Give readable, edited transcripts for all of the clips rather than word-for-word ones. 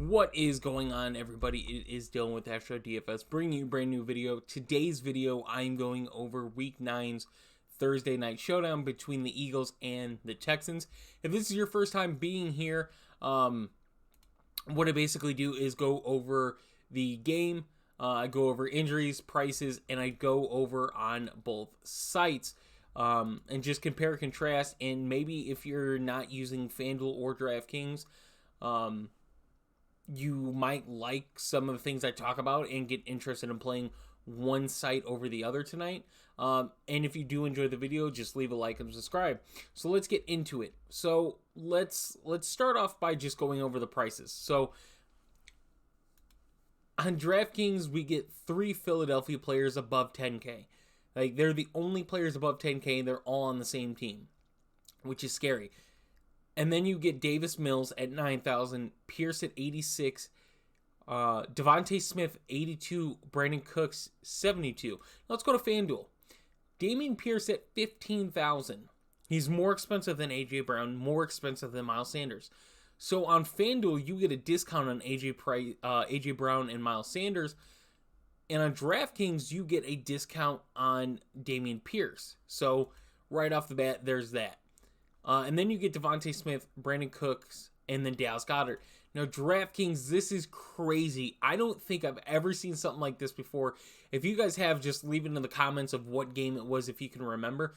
What is going on, everybody? It is Dylan with DFS, bringing you a brand new video. Today's video, I'm going over Week 9's Thursday Night Showdown between the Eagles and the Texans. If this is your first time being here, what I basically do is go over the game, I go over injuries, prices, and I go over on both sites. And just compare, contrast, and maybe if you're not using Fanduel or DraftKings, you might like some of the things I talk about and get interested in playing one site over the other tonight. And if you do enjoy the video, just leave a like and subscribe. So let's get into it. So let's start off by just going over the prices. So on DraftKings, we get 3 Philadelphia players above 10K. Like, they're the only players above 10K. They're all on the same team, which is scary. And then you get Davis Mills at 9,000, Pierce at 86, Devontae Smith 82, Brandon Cooks 72. Let's go to FanDuel. Dameon Pierce at 15,000. He's more expensive than AJ Brown, more expensive than Miles Sanders. So on FanDuel, you get a discount on AJ Brown and Miles Sanders. And on DraftKings, you get a discount on Dameon Pierce. So right off the bat, there's that. And then you get Devontae Smith, Brandon Cooks, and then Dallas Goedert. Now, DraftKings, this is crazy. I don't think I've ever seen something like this before. If you guys have, just leave it in the comments of what game it was if you can remember.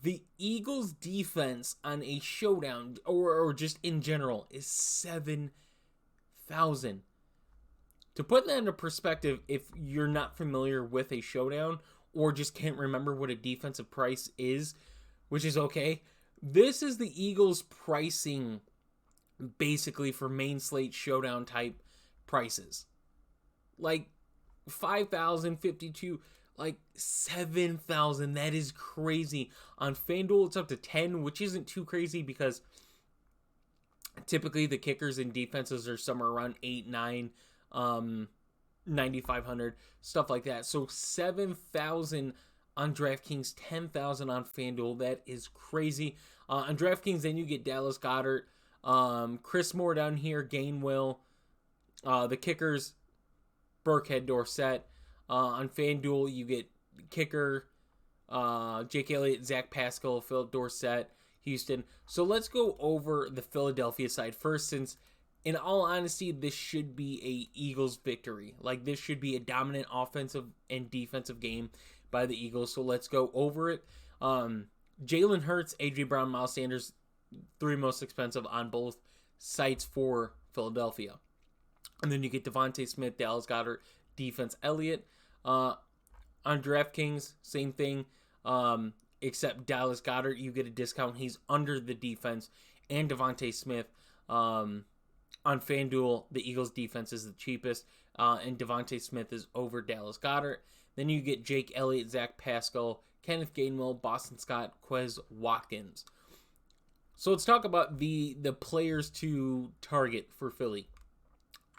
The Eagles' defense on a showdown, or just in general, is 7,000. To put that into perspective, if you're not familiar with a showdown or just can't remember what a defensive price is, which is okay, this is the Eagles' pricing basically for main slate showdown type prices. Like 5,000, 52, like 7,000. That is crazy. On FanDuel, it's up to 10, which isn't too crazy because typically the kickers and defenses are somewhere around 8, 9, 9,500, stuff like that. So 7,000 on DraftKings, 10,000 on FanDuel. That is crazy. On DraftKings, then you get Dallas Goedert, Chris Moore down here, Gainwell, the kickers, Burkhead, Dorsett. On FanDuel, you get kicker, Jake Elliott, Zach Pascal, Philip Dorsett, Houston. So let's go over the Philadelphia side first, since in all honesty, this should be a Eagles victory. Like, this should be a dominant offensive and defensive game by the Eagles. So let's go over it. Jalen Hurts, AJ Brown, Miles Sanders, 3 most expensive on both sites for Philadelphia. And then you get Devontae Smith, Dallas Goedert, defense Elliott. On DraftKings, same thing. Except Dallas Goedert, you get a discount. He's under the defense. And Devontae Smith, on FanDuel, the Eagles' defense is the cheapest, and Devontae Smith is over Dallas Goedert. Then you get Jake Elliott, Zach Pascal, Kenneth Gainwell, Boston Scott, Quez Watkins. So let's talk about the players to target for Philly.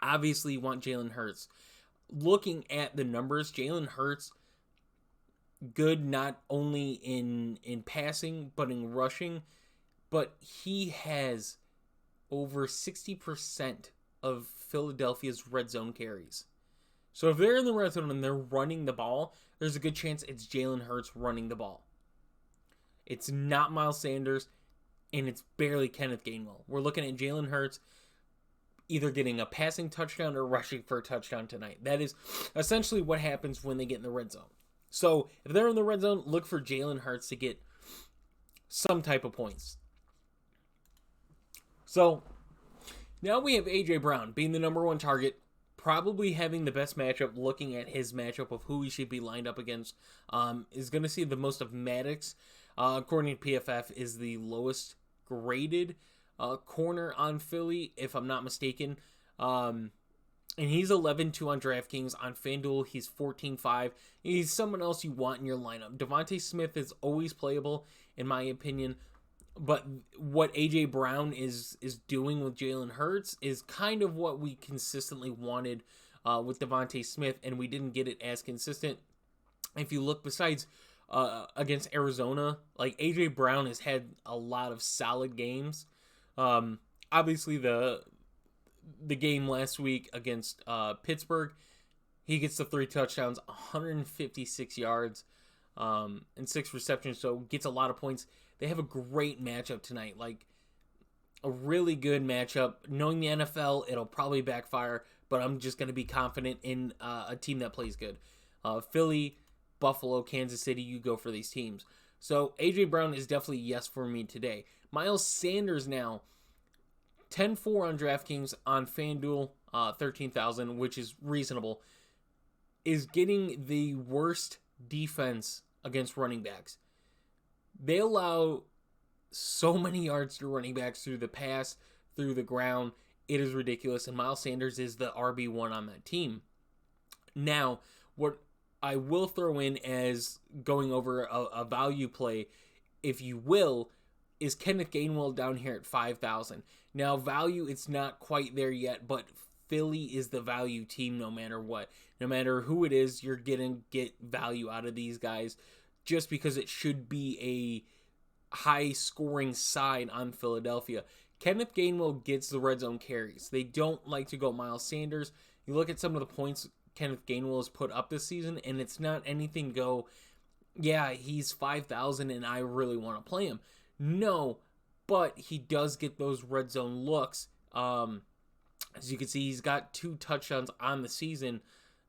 Obviously, you want Jalen Hurts. Looking at the numbers, Jalen Hurts, good not only in passing, but in rushing, but he has over 60% of Philadelphia's red zone carries. So if they're in the red zone and they're running the ball, there's a good chance it's Jalen Hurts running the ball. It's not Miles Sanders, and it's barely Kenneth Gainwell. We're looking at Jalen Hurts either getting a passing touchdown or rushing for a touchdown tonight. That is essentially what happens when they get in the red zone. So if they're in the red zone, look for Jalen Hurts to get some type of points. So now we have AJ Brown being the number 1 target, probably having the best matchup. Looking at his matchup of who he should be lined up against, is going to see the most of Maddox. According to PFF, is the lowest graded corner on Philly, if I'm not mistaken. And he's 11-2 on DraftKings. On FanDuel, he's 14-5. He's someone else you want in your lineup. Devontae Smith is always playable, in my opinion. But what AJ Brown is doing with Jalen Hurts is kind of what we consistently wanted with Devontae Smith, and we didn't get it as consistent. If you look besides against Arizona, like AJ Brown has had a lot of solid games. Obviously the the game last week against Pittsburgh. He gets the 3 touchdowns, 156 yards, and 6 receptions, so gets a lot of points. They have a great matchup tonight, like a really good matchup. Knowing the NFL, it'll probably backfire, but I'm just going to be confident in a team that plays good. Philly, Buffalo, Kansas City, you go for these teams. So A.J. Brown is definitely yes for me today. Miles Sanders now, 10-4 on DraftKings, on FanDuel, 13,000, which is reasonable, is getting the worst defense against running backs. They allow so many yards to running backs through the pass, through the ground. It is ridiculous, and Miles Sanders is the RB1 on that team. Now, what I will throw in as going over a value play, if you will, is Kenneth Gainwell down here at 5,000. Now, value, it's not quite there yet, but Philly is the value team no matter what. No matter who it is, you're going to get value out of these guys just because it should be a high-scoring side on Philadelphia. Kenneth Gainwell gets the red zone carries. They don't like to go Miles Sanders. You look at some of the points Kenneth Gainwell has put up this season, and it's not anything to go, yeah, he's 5,000 and I really want to play him. No, but he does get those red zone looks. As you can see, he's got 2 touchdowns on the season,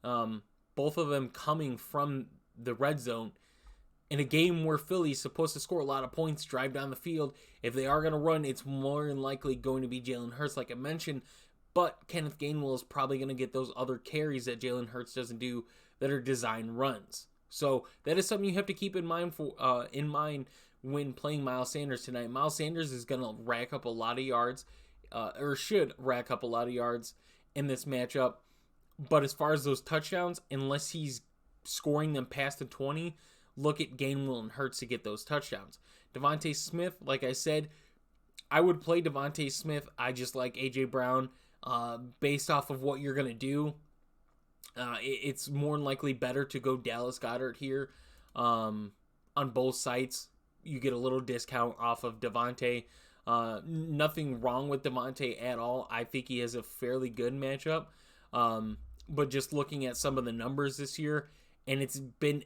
both of them coming from the red zone. In a game where Philly's supposed to score a lot of points, drive down the field, if they are going to run, it's more than likely going to be Jalen Hurts, like I mentioned. But Kenneth Gainwell is probably going to get those other carries that Jalen Hurts doesn't do that are design runs. So that is something you have to keep in mind when playing Miles Sanders tonight. Miles Sanders is going to rack up a lot of yards, or should rack up a lot of yards in this matchup. But as far as those touchdowns, unless he's scoring them past the 20, look at Gainwell and Hurts to get those touchdowns. Devontae Smith, like I said, I would play Devontae Smith. I just like A.J. Brown. Based off of what you're going to do, it's more than likely better to go Dallas Goedert here on both sites. You get a little discount off of Devontae. Nothing wrong with Devontae at all. I think he has a fairly good matchup. But just looking at some of the numbers this year, and it's been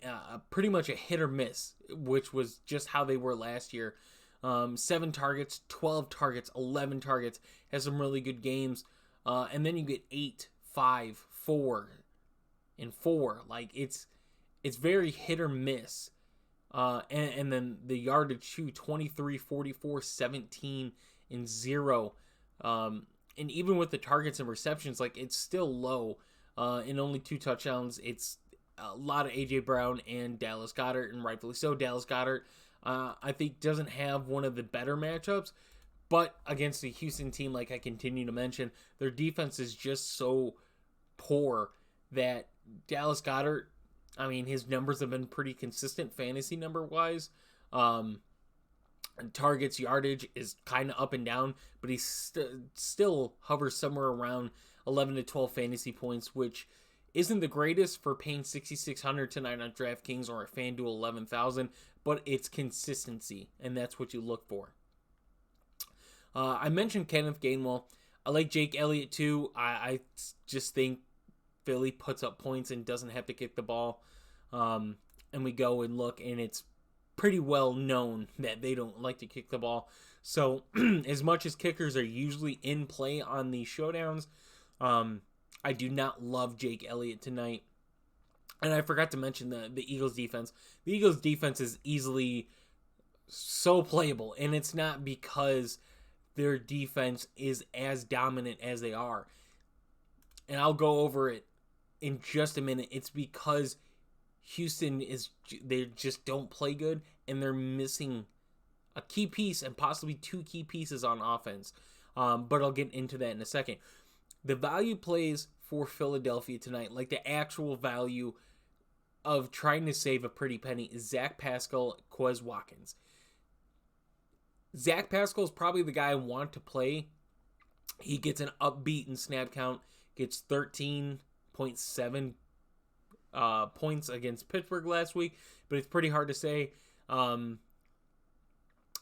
pretty much a hit or miss, which was just how they were last year. 7 targets, 12 targets, 11 targets, has some really good games. And then you get 8, 5, 4, and 4. Like, it's very hit or miss. And then the yardage too, 23, 44, 17, and 0. And even with the targets and receptions, like, it's still low. And only 2 touchdowns. It's a lot of A.J. Brown and Dallas Goedert, and rightfully so. Dallas Goedert, I think, doesn't have one of the better matchups. But against the Houston team, like I continue to mention, their defense is just so poor that Dallas Goedert, I mean, his numbers have been pretty consistent fantasy number-wise. Targets, yardage is kind of up and down, but he still hovers somewhere around 11 to 12 fantasy points, which isn't the greatest for paying $6,600 tonight on DraftKings or at FanDuel 11,000, but it's consistency, and that's what you look for. I mentioned Kenneth Gainwell. I like Jake Elliott too. I just think Philly puts up points and doesn't have to kick the ball. And we go and look, and it's pretty well known that they don't like to kick the ball. So as much as kickers are usually in play on these showdowns, I do not love Jake Elliott tonight. And I forgot to mention the Eagles defense. The Eagles defense is easily so playable, and it's not because their defense is as dominant as they are. And I'll go over it in just a minute. It's because Houston they just don't play good, and they're missing a key piece and possibly 2 key pieces on offense. But I'll get into that in a second. The value plays for Philadelphia tonight, like the actual value of trying to save a pretty penny, is Zach Pascal, Quez Watkins. Zach Pascal is probably the guy I want to play. He gets an upbeat in snap count, gets 13.7 points against Pittsburgh last week, but it's pretty hard to say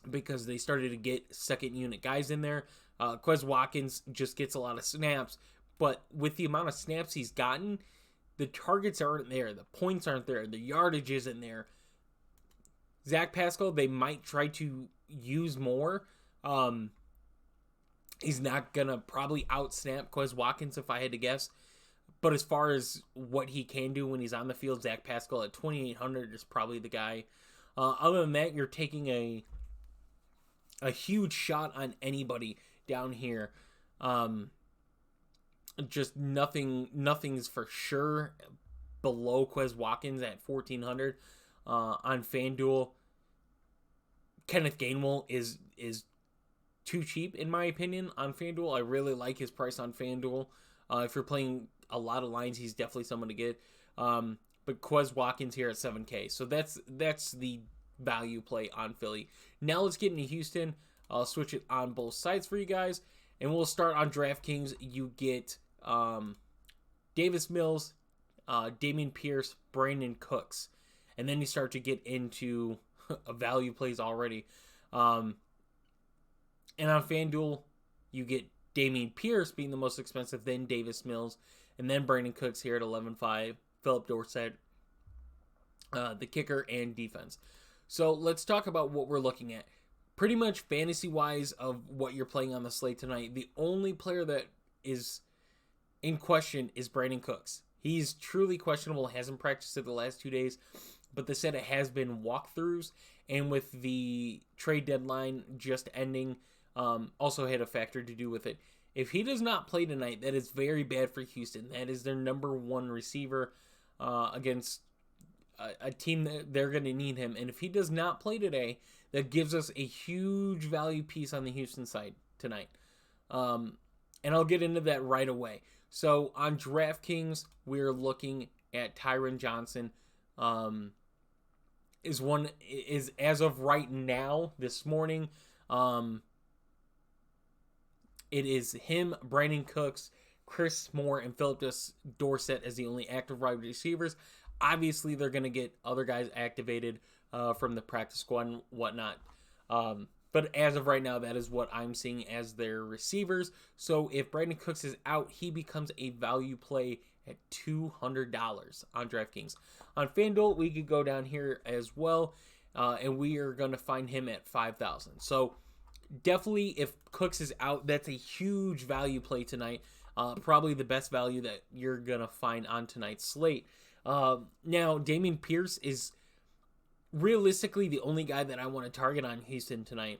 because they started to get second unit guys in there. Quez Watkins just gets a lot of snaps, but with the amount of snaps he's gotten, the targets aren't there, the points aren't there, the yardage isn't there. Zach Pascal, they might try to use more. He's not going to probably out-snap Quez Watkins if I had to guess. But as far as what he can do when he's on the field, Zach Pascal at 2,800 is probably the guy. Other than that, you're taking a huge shot on anybody down here. Just nothing's for sure below Quez Watkins at 1,400 on FanDuel. Kenneth Gainwell is too cheap in my opinion on FanDuel. I really like his price on FanDuel. If you're playing a lot of lines, he's definitely someone to get. But Quez Watkins here at 7K. So that's the value play on Philly. Now let's get into Houston. I'll switch it on both sides for you guys. And we'll start on DraftKings. You get Davis Mills, Damian Pierce, Brandon Cooks. And then you start to get into value plays already. And on FanDuel, you get Damian Pierce being the most expensive, then Davis Mills, and then Brandon Cooks here at 11.5, Philip Dorsett, the kicker, and defense. So let's talk about what we're looking at. Pretty much fantasy-wise of what you're playing on the slate tonight, the only player that is in question is Brandon Cooks. He's truly questionable, hasn't practiced it the last 2 days, but they said it has been walkthroughs, and with the trade deadline just ending, also had a factor to do with it. If he does not play tonight, that is very bad for Houston. That is their number one receiver against a team that they're going to need him. And if he does not play today, that gives us a huge value piece on the Houston side tonight. And I'll get into that right away. So on DraftKings, we're looking at Tyron Johnson. Is as of right now, this morning, it is him, Brandon Cooks, Chris Moore, and Philip Dorsett as the only active wide receivers. Obviously, they're going to get other guys activated from the practice squad and whatnot. But as of right now, that is what I'm seeing as their receivers. So if Brandon Cooks is out, he becomes a value play at $200 on DraftKings. On FanDuel, we could go down here as well, and we are going to find him at $5,000. So definitely, if Cooks is out, that's a huge value play tonight. Probably the best value that you're going to find on tonight's slate. Now, Damian Pierce is realistically the only guy that I want to target on Houston tonight.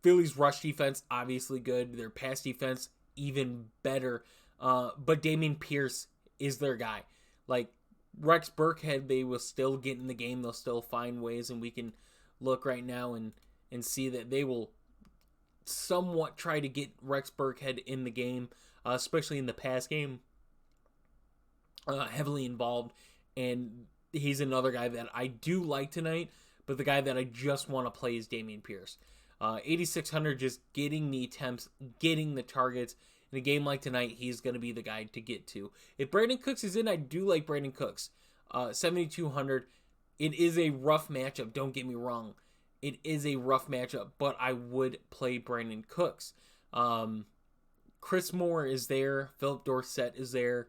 Philly's rush defense, obviously good. Their pass defense, even better. But Damian Pierce is their guy. Like, Rex Burkhead, they will still get in the game. They'll still find ways, and we can look right now and see that they will somewhat try to get Rex Burkhead in the game, especially in the pass game, heavily involved. And he's another guy that I do like tonight, but the guy that I just want to play is Damian Pierce. 8,600, just getting the attempts, getting the targets. In a game like tonight, he's going to be the guy to get to. If Brandon Cooks is in, I do like Brandon Cooks. 7,200. It is a rough matchup, don't get me wrong. It is a rough matchup, but I would play Brandon Cooks. Chris Moore is there. Philip Dorsett is there.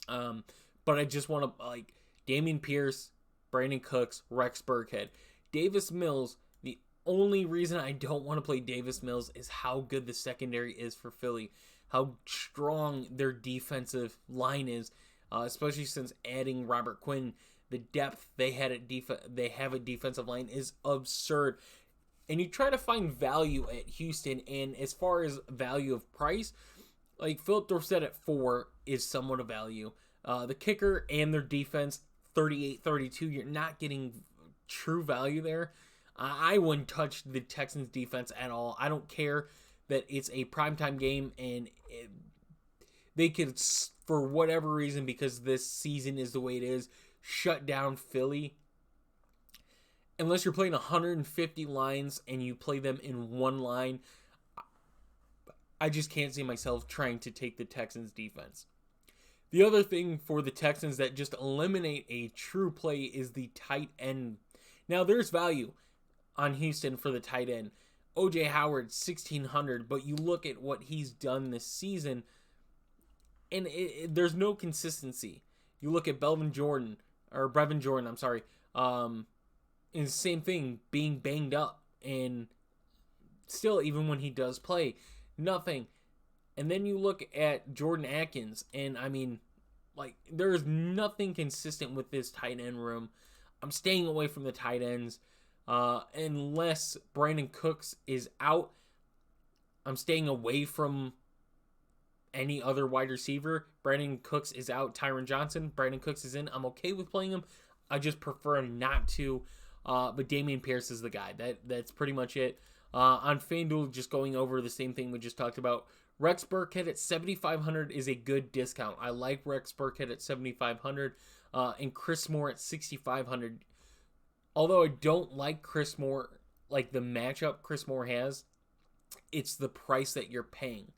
But I just want to, like, Damian Pierce, Brandon Cooks, Rex Burkhead. Davis Mills, the only reason I don't want to play Davis Mills is how good the secondary is for Philly. How strong their defensive line is, especially since adding Robert Quinn. The depth they have at defensive line is absurd. And you try to find value at Houston, and as far as value of price, like Philip Dorsett at 4 is somewhat a value. The kicker and their defense, 38-32, you're not getting true value there. I wouldn't touch the Texans defense at all. I don't care that it's a primetime game and they could, for whatever reason, because this season is the way it is, shut down Philly. Unless you're playing 150 lines and you play them in one line, I just can't see myself trying to take the Texans defense. The other thing for the Texans that just eliminate a true play is the tight end. Now, there's value. on Houston for the tight end. OJ Howard, 1,600, but you look at what he's done this season, and there's no consistency. You look at Brevin Jordan, I'm sorry, and the same thing, being banged up, and still, even when he does play, nothing. And then you look at Jordan Atkins, and I mean, like, there is nothing consistent with this tight end room. I'm staying away from the tight ends. Unless Brandon Cooks is out, I'm staying away from any other wide receiver. Brandon Cooks is out. Tyron Johnson, Brandon Cooks is in. I'm okay with playing him. I just prefer not to. But Dameon Pierce is the guy. That's pretty much it. On FanDuel, just going over the same thing we just talked about. Rex Burkhead at 7,500 is a good discount. I like Rex Burkhead at 7,500. And Chris Moore at 6,500. Although I don't like Chris Moore, like the matchup Chris Moore has, it's the price that you're paying,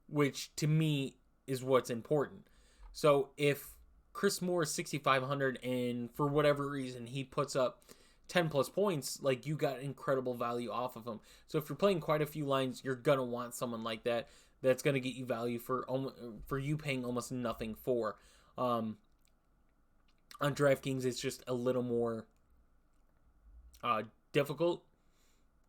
which to me is what's important. So if Chris Moore is 6,500 and for whatever reason he puts up 10 plus points, like, you got incredible value off of him. So if you're playing quite a few lines, you're going to want someone like that that's going to get you value for you paying almost nothing for. On DraftKings, it's just a little more difficult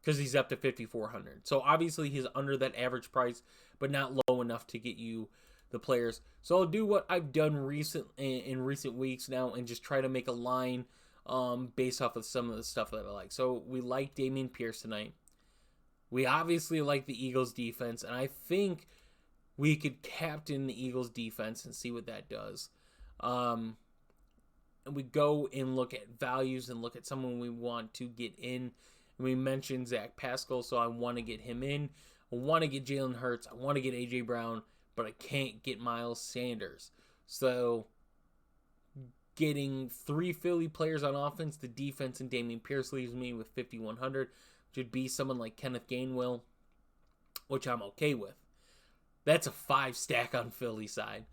because he's up to 5,400. So obviously he's under that average price, but not low enough to get you the players. So I'll do what I've done in recent weeks now and just try to make a line based off of some of the stuff that I like. So we like Dameon Pierce tonight. We obviously like the Eagles defense, and I think we could captain the Eagles defense and see what that does. And we go and look at values and look at someone we want to get in. We mentioned Zach Pascal, so I want to get him in. I want to get Jalen Hurts. I want to get A.J. Brown, but I can't get Miles Sanders. So getting 3 Philly players on offense, the defense, and Dameon Pierce leaves me with 5,100, which would be someone like Kenneth Gainwell, which I'm okay with. That's a 5 stack on Philly side.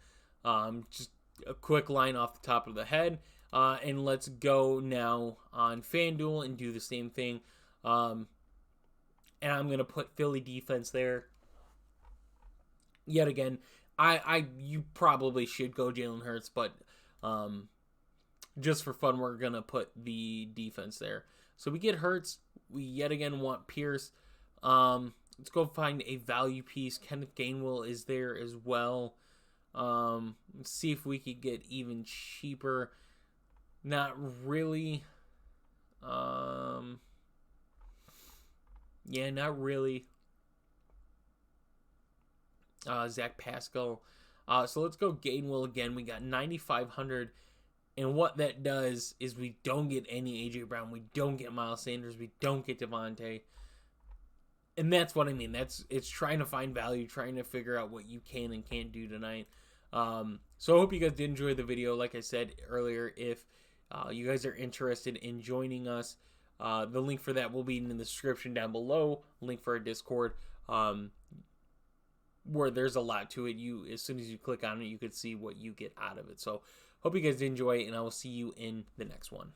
Just a quick line off the top of the head. And let's go now on FanDuel and do the same thing. And I'm going to put Philly defense there. Yet again, you probably should go Jalen Hurts, but just for fun, we're going to put the defense there. So we get Hurts. We yet again want Pierce. Let's go find a value piece. Kenneth Gainwell is there as well. Let's see if we could get even cheaper. Not really. Yeah, not really. Zach Pascal. So let's go Gainwell again. We got 9,500. And what that does is we don't get any A.J. Brown. We don't get Miles Sanders. We don't get Devontae. And that's what I mean. It's trying to find value, trying to figure out what you can and can't do tonight. So I hope you guys did enjoy the video. Like I said earlier, if you guys are interested in joining us, the link for that will be in the description down below. Link for our Discord, where there's a lot to it. As soon as you click on it, you can see what you get out of it. So hope you guys enjoy, and I will see you in the next one.